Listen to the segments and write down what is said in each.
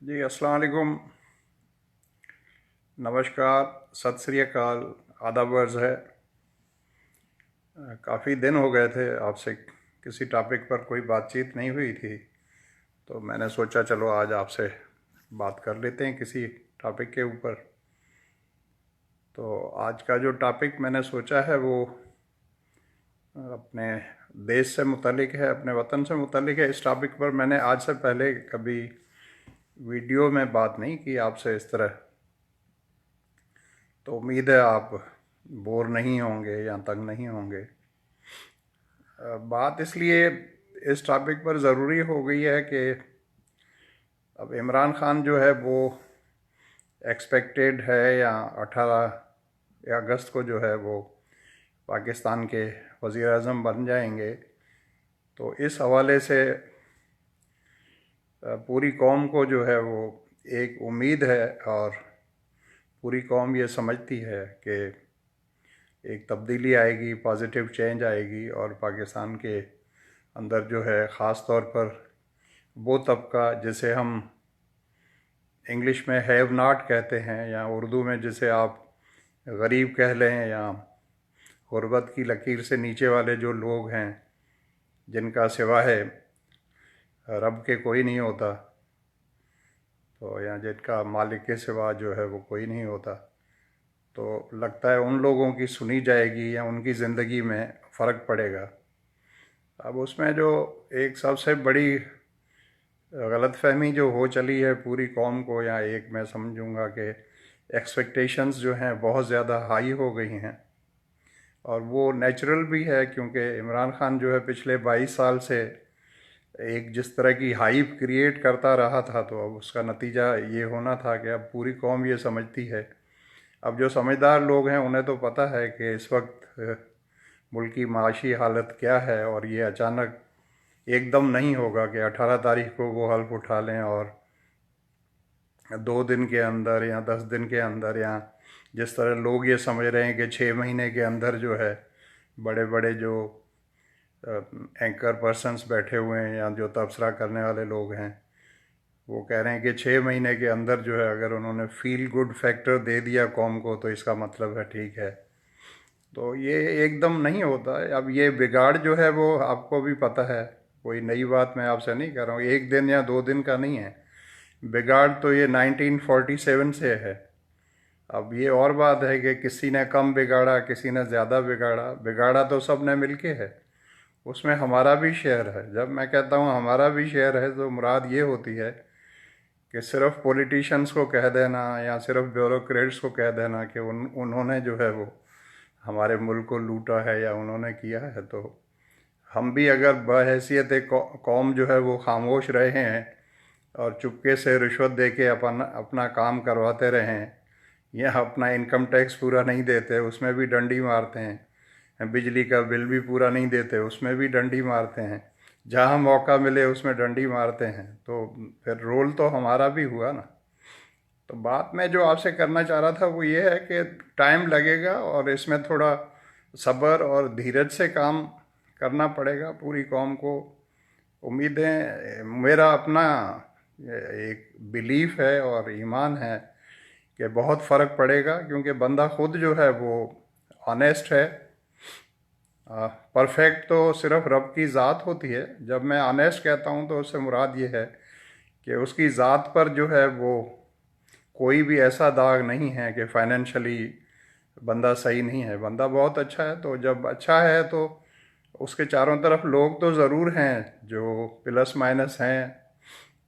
जी अस्सलाम वालेकुम। नमस्कार, सत श्री अकाल, आदाब अर्ज़ है। काफ़ी दिन हो गए थे आपसे किसी टॉपिक पर कोई बातचीत नहीं हुई थी, तो मैंने सोचा चलो आज आपसे बात कर लेते हैं किसी टॉपिक के ऊपर। तो आज का जो टॉपिक मैंने सोचा है वो अपने देश से मुतल्लिक है, अपने वतन से मुतल्लिक है। इस टॉपिक पर मैंने आज से पहले कभी वीडियो में बात नहीं की आपसे इस तरह, तो उम्मीद है आप बोर नहीं होंगे या तंग नहीं होंगे। बात इसलिए इस टॉपिक पर ज़रूरी हो गई है कि अब इमरान खान जो है वो एक्सपेक्टेड है या 18 अगस्त को जो है वो पाकिस्तान के वज़ीर आज़म बन जाएंगे। तो इस हवाले से पूरी कौम को जो है वो एक उम्मीद है, और पूरी कौम ये समझती है कि एक तब्दीली आएगी, पॉजिटिव चेंज आएगी, और पाकिस्तान के अंदर जो है ख़ास तौर पर वो तबका जिसे हम इंग्लिश में हैव नॉट कहते हैं, या उर्दू में जिसे आप गरीब कह लें, या गुर्बत की लकीर से नीचे वाले जो लोग हैं जिनका सिवाय रब के कोई नहीं होता, तो या जिनका मालिक के सिवा जो है वो कोई नहीं होता, तो लगता है उन लोगों की सुनी जाएगी या उनकी ज़िंदगी में फ़र्क पड़ेगा। अब उसमें जो एक सबसे बड़ी गलतफहमी जो हो चली है पूरी कौम को, या एक मैं समझूंगा कि एक्सपेक्टेशंस जो हैं बहुत ज़्यादा हाई हो गई हैं, और वो नेचुरल भी है क्योंकि इमरान खान जो है पिछले 22 साल से एक जिस तरह की हाइप क्रिएट करता रहा था, तो अब उसका नतीजा ये होना था कि अब पूरी कौम ये समझती है। अब जो समझदार लोग हैं उन्हें तो पता है कि इस वक्त मुल्क की माशी हालत क्या है, और ये अचानक एकदम नहीं होगा कि 18 तारीख को वो हल्फ उठा लें और 2 दिन के अंदर या 10 दिन के अंदर, या जिस तरह लोग ये समझ रहे हैं कि 6 महीने के अंदर जो है बड़े बड़े जो एंकर पर्सन्स बैठे हुए हैं या जो तबसरा करने वाले लोग हैं वो कह रहे हैं कि 6 महीने के अंदर जो है अगर उन्होंने फील गुड फैक्टर दे दिया कौम को तो इसका मतलब है ठीक है। तो ये एकदम नहीं होता है। अब ये बिगाड़ जो है वो आपको भी पता है, कोई नई बात मैं आपसे नहीं कर रहा हूँ, एक दिन या 2 दिन का नहीं है। बिगाड़ तो ये 1947 से है। अब ये और बात है कि किसी ने कम बिगाड़ा, किसी ने ज़्यादा बिगाड़ा, बिगाड़ा तो सब ने मिल के है, उसमें हमारा भी शेयर है। जब मैं कहता हूँ हमारा भी शेयर है तो मुराद ये होती है कि सिर्फ पॉलिटिशियंस को कह देना या सिर्फ ब्यूरोक्रेट्स को कह देना कि उन्होंने जो है वो हमारे मुल्क को लूटा है या उन्होंने किया है, तो हम भी अगर बहैसियत एक कौम जो है वो खामोश रहे हैं और चुपके से रिश्वत दे के अपना अपना काम करवाते रहें, या अपना इनकम टैक्स पूरा नहीं देते उसमें भी डंडी मारते हैं, बिजली का बिल भी पूरा नहीं देते उसमें भी डंडी मारते हैं, जहाँ मौका मिले उसमें डंडी मारते हैं, तो फिर रोल तो हमारा भी हुआ ना। तो बात मैं जो आपसे करना चाह रहा था वो ये है कि टाइम लगेगा और इसमें थोड़ा सब्र और धीरज से काम करना पड़ेगा पूरी कौम को। उम्मीदें, मेरा अपना एक बिलीफ है और ईमान है कि बहुत फ़र्क पड़ेगा, क्योंकि बंदा खुद जो है वो ऑनेस्ट है। परफेक्ट तो सिर्फ रब की ज़ात होती है। जब मैं ऑनेस्ट कहता हूँ तो उससे मुराद ये है कि उसकी ज़ात पर जो है वो कोई भी ऐसा दाग नहीं है कि फाइनेंशियली बंदा सही नहीं है। बंदा बहुत अच्छा है, तो जब अच्छा है तो उसके चारों तरफ लोग तो ज़रूर हैं जो प्लस माइनस हैं,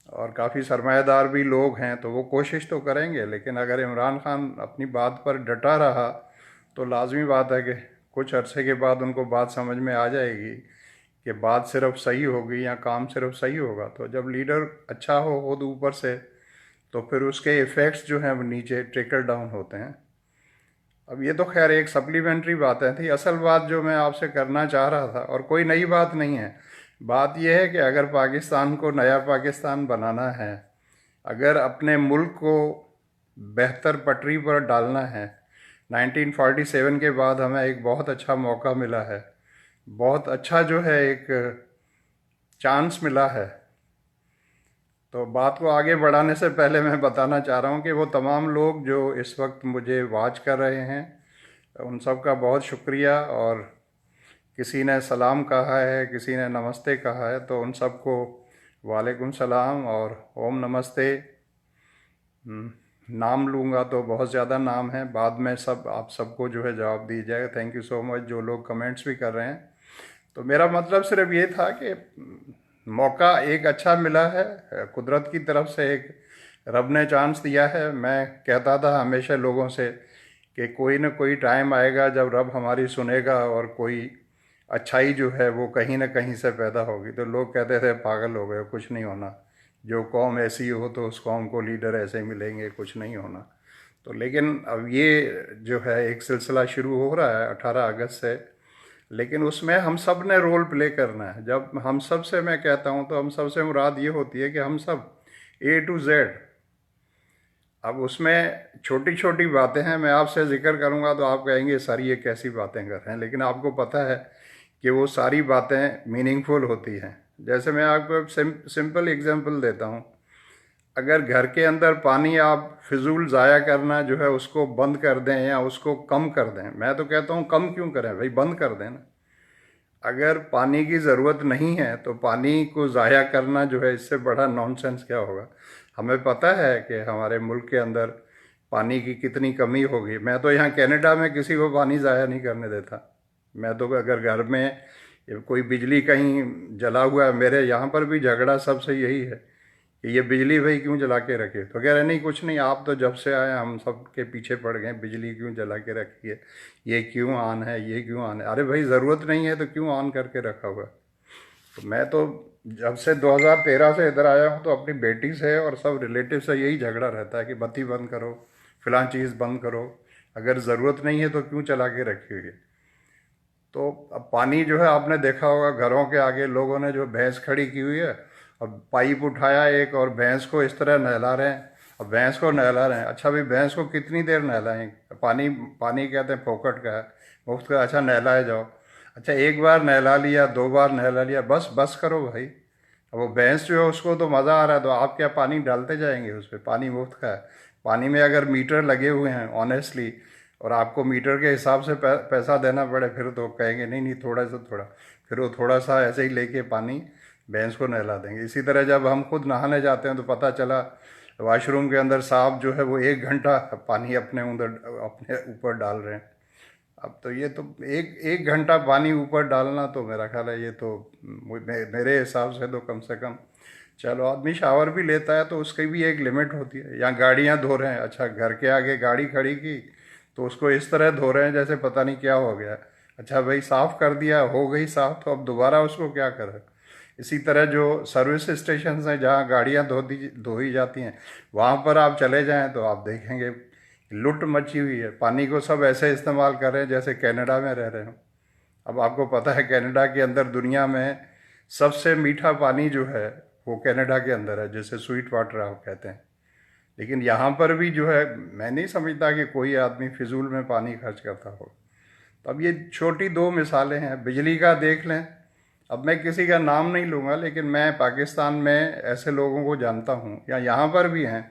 और काफ़ी सरमायादार भी लोग हैं, तो वो कोशिश तो करेंगे। लेकिन अगर इमरान खान अपनी बात पर डटा रहा तो लाजमी बात है कि कुछ अरसे के बाद उनको बात समझ में आ जाएगी कि बात सिर्फ सही होगी या काम सिर्फ सही होगा। तो जब लीडर अच्छा हो खुद ऊपर से, तो फिर उसके इफ़ेक्ट्स जो हैं वो नीचे ट्रिकल डाउन होते हैं। अब ये तो खैर एक सप्लीमेंट्री बातें थी। असल बात जो मैं आपसे करना चाह रहा था, और कोई नई बात नहीं है, बात यह है कि अगर पाकिस्तान को नया पाकिस्तान बनाना है, अगर अपने मुल्क को बेहतर पटरी पर डालना है, 1947 के बाद हमें एक बहुत अच्छा मौका मिला है, बहुत अच्छा जो है एक चांस मिला है, तो बात को आगे बढ़ाने से पहले मैं बताना चाह रहा हूँ कि वो तमाम लोग जो इस वक्त मुझे वॉच कर रहे हैं, उन सब का बहुत शुक्रिया। और किसी ने सलाम कहा है, किसी ने नमस्ते कहा है, तो उन सबको वालेकुम सलाम और ओम नमस्ते। नाम लूँगा तो बहुत ज़्यादा नाम है, बाद में सब आप सबको जो है जवाब दी जाएगा। थैंक यू सो मच जो लोग कमेंट्स भी कर रहे हैं। तो मेरा मतलब सिर्फ ये था कि मौका एक अच्छा मिला है, कुदरत की तरफ से एक रब ने चांस दिया है। मैं कहता था हमेशा लोगों से कि कोई ना कोई टाइम आएगा जब रब हमारी सुनेगा और कोई अच्छाई जो है वो कहीं ना कहीं से पैदा होगी। तो लोग कहते थे पागल हो गए, कुछ नहीं होना, जो कौम ऐसी हो तो उस कौम को लीडर ऐसे मिलेंगे, कुछ नहीं होना। तो लेकिन अब ये जो है एक सिलसिला शुरू हो रहा है 18 अगस्त से, लेकिन उसमें हम सब ने रोल प्ले करना है। जब हम सब से मैं कहता हूँ तो हम सब से मुराद ये होती है कि हम सब A to Z। अब उसमें छोटी छोटी बातें हैं, मैं आपसे जिक्र करूँगा तो आप कहेंगे सर ये कैसी बातें कर रहे हैं, लेकिन आपको पता है कि वो सारी बातें मीनिंगफुल होती हैं। जैसे मैं आपको सिंपल एग्जांपल देता हूँ। अगर घर के अंदर पानी आप फिजूल ज़ाया करना जो है उसको बंद कर दें या उसको कम कर दें, मैं तो कहता हूँ कम क्यों करें भाई, बंद कर दें ना। अगर पानी की ज़रूरत नहीं है तो पानी को ज़ाया करना जो है इससे बड़ा नॉनसेंस क्या होगा। हमें पता है कि हमारे मुल्क के अंदर पानी की कितनी कमी होगी। मैं तो यहाँ कनाडा में किसी को पानी ज़ाया नहीं करने देता। मैं तो अगर घर में कोई बिजली कहीं जला हुआ है, मेरे यहाँ पर भी झगड़ा सबसे यही है कि ये बिजली भाई क्यों जला के रखे, तो कह रहे नहीं कुछ नहीं, आप तो जब से आए हम सब के पीछे पड़ गए, बिजली क्यों जला के रखी है, ये क्यों ऑन है, ये क्यों ऑन है। अरे भाई ज़रूरत नहीं है तो क्यों ऑन करके रखा हुआ है। तो मैं तो जब से 2013 से इधर आया हूँ तो अपनी बेटी से और सब रिलेटिव से यही झगड़ा रहता है कि बत्ती बंद करो, फिलहाल चीज़ बंद करो, अगर ज़रूरत नहीं है तो क्यों चला के रखी हुई है। तो अब पानी जो है आपने देखा होगा घरों के आगे लोगों ने जो भैंस खड़ी की हुई है, अब पाइप उठाया एक और भैंस को इस तरह नहला रहे हैं। अब भैंस को नहला रहे हैं, अच्छा भाई भैंस को कितनी देर नहलाएं, पानी पानी कहते हैं फोकट का है, मुफ्त का, अच्छा नहलाए जाओ। अच्छा एक बार नहला लिया, 2 बार नहला लिया, बस बस करो भाई। अब वो भैंस जो है उसको तो मज़ा आ रहा है, तो आप क्या पानी डालते जाएंगे उस पर, पानी मुफ्त का है। पानी में अगर मीटर लगे हुए हैं ऑनेस्टली और आपको मीटर के हिसाब से पैसा देना पड़े, फिर तो कहेंगे नहीं नहीं थोड़ा सा थोड़ा, फिर वो थोड़ा सा ऐसे ही लेके पानी भैंस को नहला देंगे। इसी तरह जब हम खुद नहाने जाते हैं तो पता चला वॉशरूम के अंदर साहब जो है वो 1 घंटा पानी अपने ऊपर डाल रहे हैं। अब तो ये तो एक एक घंटा पानी ऊपर डालना, तो मेरा ख्याल है ये तो मेरे हिसाब से तो कम से कम, चलो आदमी शावर भी लेता है तो उसकी भी एक लिमिट होती है। यहाँ गाड़ियाँ धो रहे हैं, अच्छा घर के आगे गाड़ी खड़ी की तो उसको इस तरह धो रहे हैं जैसे पता नहीं क्या हो गया। अच्छा भाई साफ़ कर दिया, हो गई साफ़, तो अब दोबारा उसको क्या करें। इसी तरह जो सर्विस स्टेशन हैं जहाँ गाड़ियाँ धोई जाती हैं, वहाँ पर आप चले जाएं तो आप देखेंगे लुट मची हुई है। पानी को सब ऐसे इस्तेमाल कर रहे हैं जैसे कनाडा में रह रहे हो। अब आपको पता है कनाडा के अंदर दुनिया में सबसे मीठा पानी जो है वो कनाडा के अंदर है, जिसे स्वीट वाटर आप कहते हैं। लेकिन यहाँ पर भी जो है मैं नहीं समझता कि कोई आदमी फिजूल में पानी खर्च करता हो। तो अब ये छोटी 2 मिसालें हैं। बिजली का देख लें, अब मैं किसी का नाम नहीं लूँगा, लेकिन मैं पाकिस्तान में ऐसे लोगों को जानता हूँ या यहाँ पर भी हैं,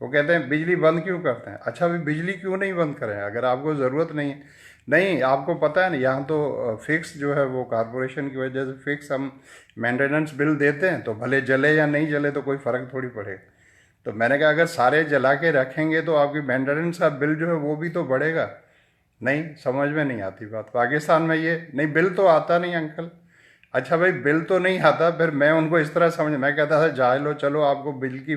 वो कहते हैं बिजली बंद क्यों करते हैं। अच्छा भी बिजली क्यों नहीं बंद करें अगर आपको ज़रूरत नहीं है। नहीं आपको पता है ना, यहाँ तो फिक्स जो है वो कॉरपोरेशन की वजह से फिक्स हम मेंटेनेंस बिल देते हैं, तो भले जले या नहीं जले तो कोई फ़र्क थोड़ी पड़ेगा। तो मैंने कहा अगर सारे जला के रखेंगे तो आपकी मेंटेनेंस का बिल जो है वो भी तो बढ़ेगा। नहीं समझ में नहीं आती बात। पाकिस्तान में ये नहीं, बिल तो आता नहीं अंकल। अच्छा भाई बिल तो नहीं आता, फिर मैं उनको इस तरह समझ, मैं कहता था जाए लो, चलो आपको बिल की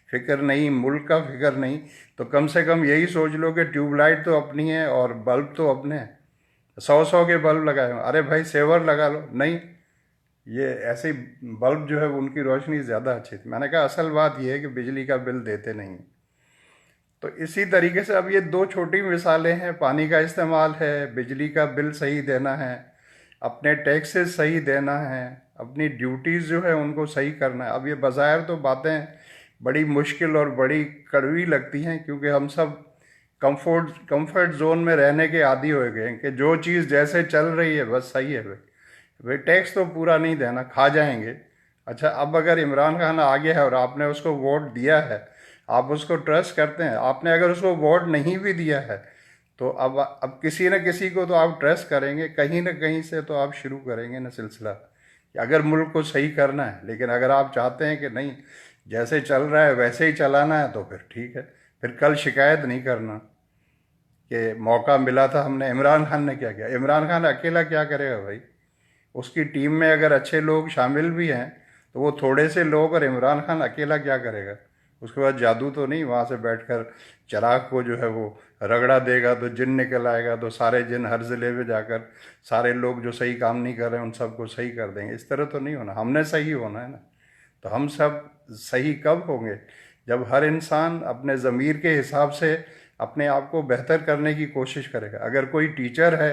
फिक्र नहीं, मुल्क का फिक्र नहीं, तो कम से कम यही सोच लो कि ट्यूबलाइट तो अपनी है और बल्ब तो अपने हैं, 100 के बल्ब लगाए हो। अरे भाई सेवर लगा लो, नहीं ये ऐसे ही बल्ब जो है उनकी रोशनी ज़्यादा अच्छी थी। मैंने कहा असल बात यह है कि बिजली का बिल देते नहीं। तो इसी तरीके से अब ये 2 छोटी मिसालें हैं, पानी का इस्तेमाल है, बिजली का बिल सही देना है, अपने टैक्सेस सही देना है, अपनी ड्यूटीज़ जो है उनको सही करना है। अब ये बज़ाहिर तो बातें बड़ी मुश्किल और बड़ी कड़वी लगती हैं, क्योंकि हम सब कंफर्ट जोन में रहने के आदी हो गए हैं कि जो चीज़ जैसे चल रही है बस सही है भाई। भाई टैक्स तो पूरा नहीं देना, खा जाएंगे। अच्छा, अब अगर इमरान खान आ गया है और आपने उसको वोट दिया है, आप उसको ट्रस्ट करते हैं, आपने अगर उसको वोट नहीं भी दिया है, तो अब किसी न किसी को तो आप ट्रस्ट करेंगे, कहीं ना कहीं से तो आप शुरू करेंगे ना सिलसिला, कि अगर मुल्क को सही करना है। लेकिन अगर आप चाहते हैं कि नहीं, जैसे चल रहा है वैसे ही चलाना है, तो फिर ठीक है, फिर कल शिकायत नहीं करना कि मौका मिला था हमने। इमरान खान ने क्या किया? इमरान खान अकेला क्या करेगा भाई? उसकी टीम में अगर अच्छे लोग शामिल भी हैं, तो वो थोड़े से लोग, और इमरान खान अकेला क्या करेगा? उसके बाद जादू तो नहीं वहाँ से बैठकर चिराग को जो है वो रगड़ा देगा तो जिन निकल आएगा, तो सारे जिन हर ज़िले में जाकर सारे लोग जो सही काम नहीं कर रहे हैं उन सबको सही कर देंगे। इस तरह तो नहीं होना, हमने सही होना है ना। तो हम सब सही कब होंगे? जब हर इंसान अपने ज़मीर के हिसाब से अपने आप को बेहतर करने की कोशिश करेगा। अगर कोई टीचर है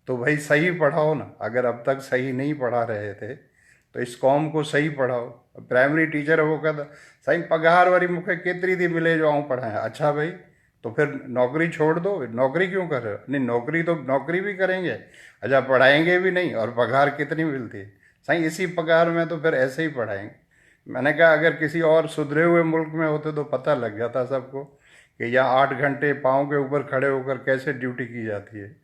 तो भाई सही पढ़ाओ ना, अगर अब तक सही नहीं पढ़ा रहे थे तो इस कौम को सही पढ़ाओ। प्राइमरी टीचर है वो कहता सही पगार वाली मुखे केतरी थी मिले जो आऊँ पढ़ाएं। अच्छा भाई, तो फिर नौकरी छोड़ दो, नौकरी क्यों कर रहे हो? नहीं, नौकरी तो नौकरी भी करेंगे, अच्छा पढ़ाएंगे भी नहीं, और पगार कितनी मिलती है? सही इसी पगार में तो फिर ऐसे ही पढ़ाएंगे। मैंने कहा अगर किसी और सुधरे हुए मुल्क में होते तो पता लग जाता सबको कि यहाँ 8 घंटे पाँव के ऊपर खड़े होकर कैसे ड्यूटी की जाती है।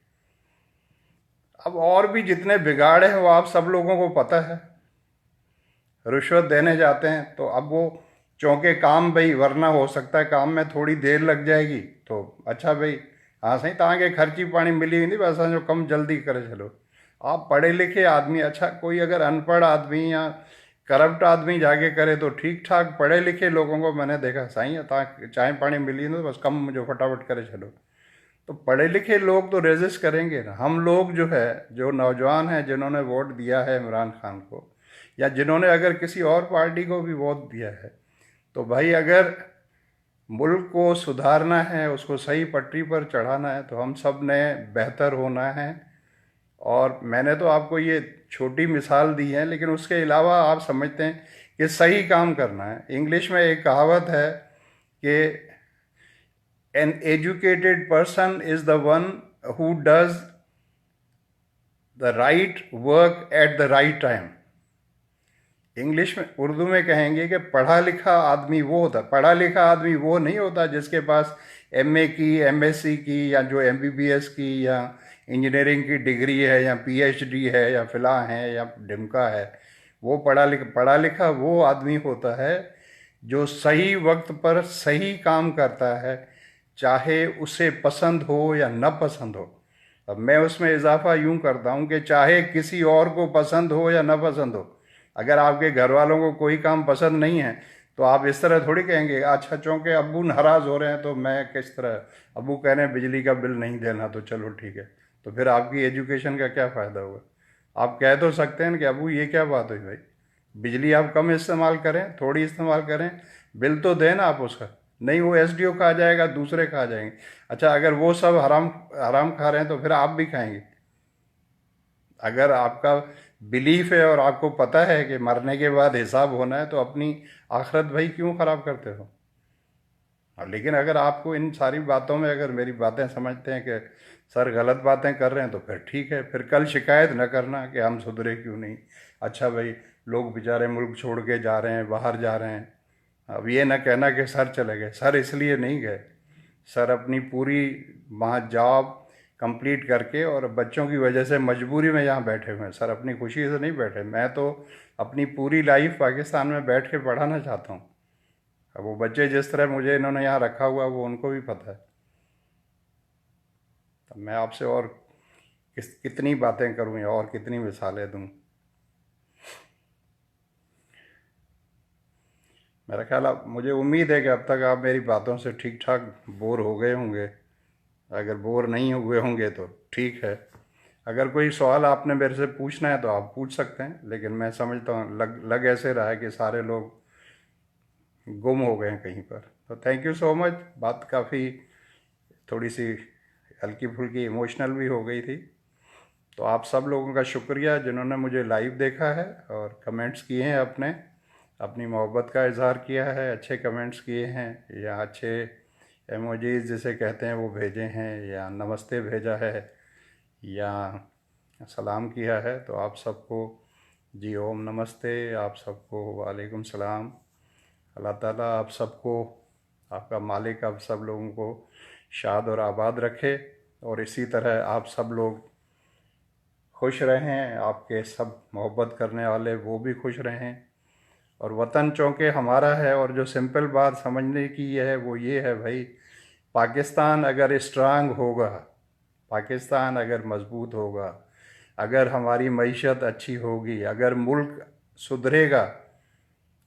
अब और भी जितने बिगाड़ हैं वो आप सब लोगों को पता है। रिश्वत देने जाते हैं तो अब वो चौंके काम भाई, वरना हो सकता है काम में थोड़ी देर लग जाएगी, तो अच्छा भाई हाँ सही तव्हांखे खर्ची पानी मिली वेंदी, बस असांजो कम जल्दी करे चलो। आप पढ़े लिखे आदमी, अच्छा कोई अगर अनपढ़ आदमी या करप्ट आदमी जाके करे तो ठीक ठाक, पढ़े लिखे लोगों को मैंने देखा साईं तव्हां चांहि पानी मिली वेंदो, बस कम मुझे फटाफट करे चलो। तो पढ़े लिखे लोग तो रेजिस्ट करेंगे ना। हम लोग जो है, जो नौजवान हैं जिन्होंने वोट दिया है इमरान खान को, या जिन्होंने अगर किसी और पार्टी को भी वोट दिया है, तो भाई अगर मुल्क को सुधारना है, उसको सही पटरी पर चढ़ाना है, तो हम सब ने बेहतर होना है। और मैंने तो आपको ये छोटी मिसाल दी है, लेकिन उसके अलावा आप समझते हैं कि सही काम करना है। इंग्लिश में एक कहावत है कि an educated person is the one who does the right work at the right time। English में, उर्दू में कहेंगे कि पढ़ा लिखा आदमी वो होता, पढ़ा लिखा आदमी वो नहीं होता जिसके पास एमए की, एमएससी की, या जो एमबीबीएस की या इंजीनियरिंग की डिग्री है, या पीएचडी है, या फिला है, या डिमका है। वो पढ़ा लिखा वो आदमी होता है जो सही वक्त पर सही काम करता है, चाहे उसे पसंद हो या न पसंद हो। अब मैं उसमें इजाफा यूं करता हूं कि चाहे किसी और को पसंद हो या न पसंद हो, अगर आपके घर वालों को कोई काम पसंद नहीं है तो आप इस तरह थोड़ी कहेंगे अच्छा चूंकि अब्बू नाराज़ हो रहे हैं तो मैं किस तरह, अब्बू कह रहे हैं बिजली का बिल नहीं देना तो चलो ठीक है, तो फिर आपकी एजुकेशन का क्या फ़ायदा हुआ? आप कह तो सकते हैं कि अब्बू ये क्या बात हुई भाई, बिजली आप कम इस्तेमाल करें, थोड़ी इस्तेमाल करें, बिल तो दें ना आप उसका। नहीं, वो एसडीओ खा जाएगा, दूसरे खा जाएंगे। अच्छा अगर वो सब हराम हराम खा रहे हैं तो फिर आप भी खाएंगे। अगर आपका बिलीफ है और आपको पता है कि मरने के बाद हिसाब होना है, तो अपनी आखिरत भाई क्यों ख़राब करते हो? और लेकिन अगर आपको इन सारी बातों में अगर मेरी बातें समझते हैं कि सर गलत बातें कर रहे हैं, तो फिर ठीक है, फिर कल शिकायत न करना कि हम सुधरे क्यों नहीं। अच्छा भाई, लोग बेचारे मुल्क छोड़ के जा रहे हैं, बाहर जा रहे हैं, अब ये ना कहना कि सर चले गए। सर इसलिए नहीं गए, सर अपनी पूरी वहाँ जॉब कंप्लीट करके और बच्चों की वजह से मजबूरी में यहाँ बैठे हुए हैं। सर अपनी खुशी से नहीं बैठे। मैं तो अपनी पूरी लाइफ पाकिस्तान में बैठ के पढ़ाना चाहता हूँ। अब वो बच्चे जिस तरह मुझे इन्होंने यहाँ रखा हुआ वो उनको भी पता है। तो मैं आपसे और कितनी बातें करूँ या और कितनी मिसालें दूँ? मेरा ख्याल, आप, मुझे उम्मीद है कि अब तक आप मेरी बातों से ठीक ठाक बोर हो गए होंगे। अगर बोर नहीं हुए होंगे तो ठीक है। अगर कोई सवाल आपने मेरे से पूछना है तो आप पूछ सकते हैं, लेकिन मैं समझता हूँ लग ऐसे रहा है कि सारे लोग गुम हो गए हैं कहीं पर। तो थैंक यू सो मच। बात काफ़ी थोड़ी सी हल्की फुल्की इमोशनल भी हो गई थी। तो आप सब लोगों का शुक्रिया जिन्होंने मुझे लाइव देखा है और कमेंट्स किए हैं, अपनी मोहब्बत का इजहार किया है, अच्छे कमेंट्स किए हैं, या अच्छे एमोजीज जिसे कहते हैं वो भेजे हैं, या नमस्ते भेजा है, या सलाम किया है। तो आप सबको जी ओम नमस्ते आप सबको, वालेकुम सलाम। अल्लाह ताला आप सबको, आपका मालिक आप सब लोगों को शाद और आबाद रखे, और इसी तरह आप सब लोग खुश रहें, आपके सब मोहब्बत करने वाले वो भी खुश रहें। और वतन चौंके हमारा है, और जो सिंपल बात समझने की है वो ये है भाई, पाकिस्तान अगर स्ट्रांग होगा, पाकिस्तान अगर मजबूत होगा, अगर हमारी मईशत अच्छी होगी, अगर मुल्क सुधरेगा,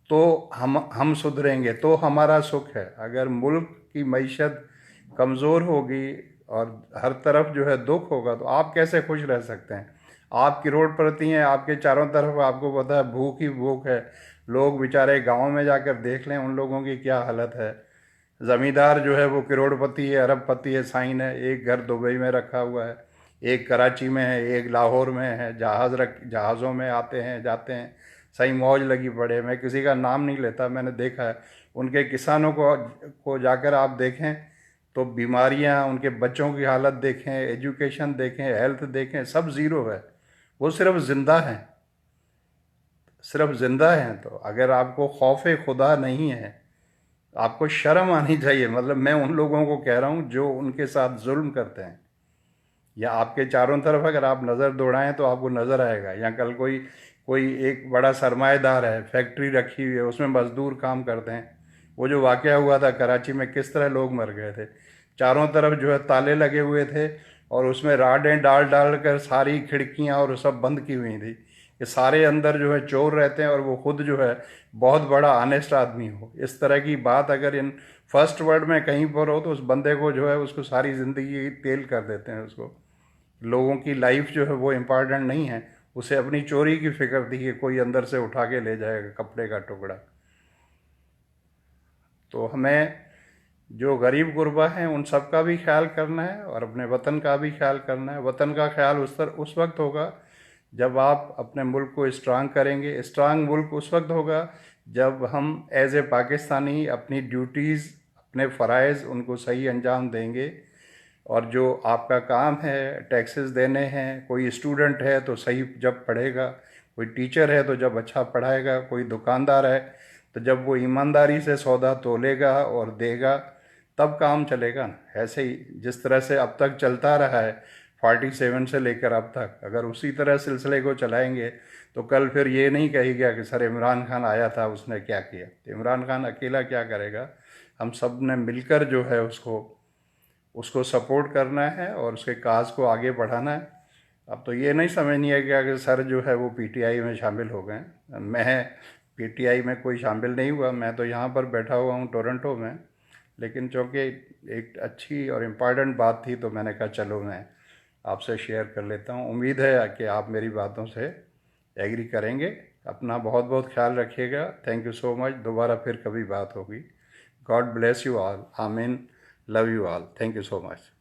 तो हम सुधरेंगे, तो हमारा सुख है। अगर मुल्क की मईशत कमज़ोर होगी और हर तरफ जो है दुख होगा, तो आप कैसे खुश रह सकते हैं? आप करोड़पति हैं, आपके चारों तरफ आपको पता है भूख ही भूख है। लोग बेचारे गांव में जाकर देख लें उन लोगों की क्या हालत है। ज़मींदार जो है वो करोड़पति है, अरबपति है, साइन है, एक घर दुबई में रखा हुआ है, एक कराची में है, एक लाहौर में है, जहाज़ों में आते हैं जाते हैं, सही मौज लगी पड़े। मैं किसी का नाम नहीं लेता, मैंने देखा है। उनके किसानों को जाकर आप देखें तो बीमारियां, उनके बच्चों की हालत देखें, एजुकेशन देखें, हेल्थ देखें, सब ज़ीरो है। वो सिर्फ ज़िंदा हैं, सिर्फ ज़िंदा हैं। तो अगर आपको खौफ खुदा नहीं है, आपको शर्म आनी चाहिए। मतलब मैं उन लोगों को कह रहा हूँ जो उनके साथ जुल्म करते हैं। या आपके चारों तरफ अगर आप नज़र दौड़ाएं तो आपको नज़र आएगा, या कल कोई कोई एक बड़ा सरमाएदार है, फैक्ट्री रखी हुई है, उसमें मज़दूर काम करते हैं। वो जो वाक़या हुआ था कराची में, किस तरह लोग मर गए थे। चारों तरफ जो है ताले लगे हुए थे, और उसमें राडें डाल डाल कर सारी खिड़कियां और सब बंद की हुई थी, कि सारे अंदर जो है चोर रहते हैं, और वो खुद जो है बहुत बड़ा ऑनेस्ट आदमी हो। इस तरह की बात अगर इन फर्स्ट वर्ल्ड में कहीं पर हो, तो उस बंदे को जो है उसको सारी ज़िंदगी तेल कर देते हैं। उसको, लोगों की लाइफ जो है वो इम्पॉर्टेंट नहीं है, उसे अपनी चोरी की फिक्र थी कि कोई अंदर से उठा के ले जाएगा कपड़े का टुकड़ा। तो हमें जो गरीब गुरबा हैं उन सब का भी ख्याल करना है, और अपने वतन का भी ख्याल करना है। वतन का ख्याल उस वक्त होगा जब आप अपने मुल्क को स्ट्रांग करेंगे। स्ट्रांग मुल्क उस वक्त होगा जब हम एज ए पाकिस्तानी अपनी ड्यूटीज़, अपने फ़राइज़ उनको सही अंजाम देंगे। और जो आपका काम है, टैक्सेस देने हैं, कोई स्टूडेंट है तो सही जब पढ़ेगा, कोई टीचर है तो जब अच्छा पढ़ाएगा, कोई दुकानदार है तो जब वो ईमानदारी से सौदा तोलेगा और देगा, तब काम चलेगा ना। ऐसे ही जिस तरह से अब तक चलता रहा है 47 से लेकर अब तक, अगर उसी तरह सिलसिले को चलाएंगे तो कल फिर ये नहीं कहेगा कि सर इमरान खान आया था उसने क्या किया। तो इमरान खान अकेला क्या करेगा? हम सब ने मिलकर जो है उसको उसको सपोर्ट करना है और उसके काज को आगे बढ़ाना है। अब तो ये नहीं समझनी है कि सर जो है वो पीटीआई में शामिल हो गए। मैं पीटीआई में कोई शामिल नहीं हुआ, मैं तो यहाँ पर बैठा हुआ हूँ टोरंटो में। लेकिन चूँकि एक अच्छी और इम्पॉर्टेंट बात थी तो मैंने कहा चलो मैं आपसे शेयर कर लेता हूँ। उम्मीद है कि आप मेरी बातों से एग्री करेंगे। अपना बहुत बहुत ख्याल रखिएगा। Thank you so much. दोबारा फिर कभी बात होगी। God bless you all. आमीन। Love you all. Thank you so much.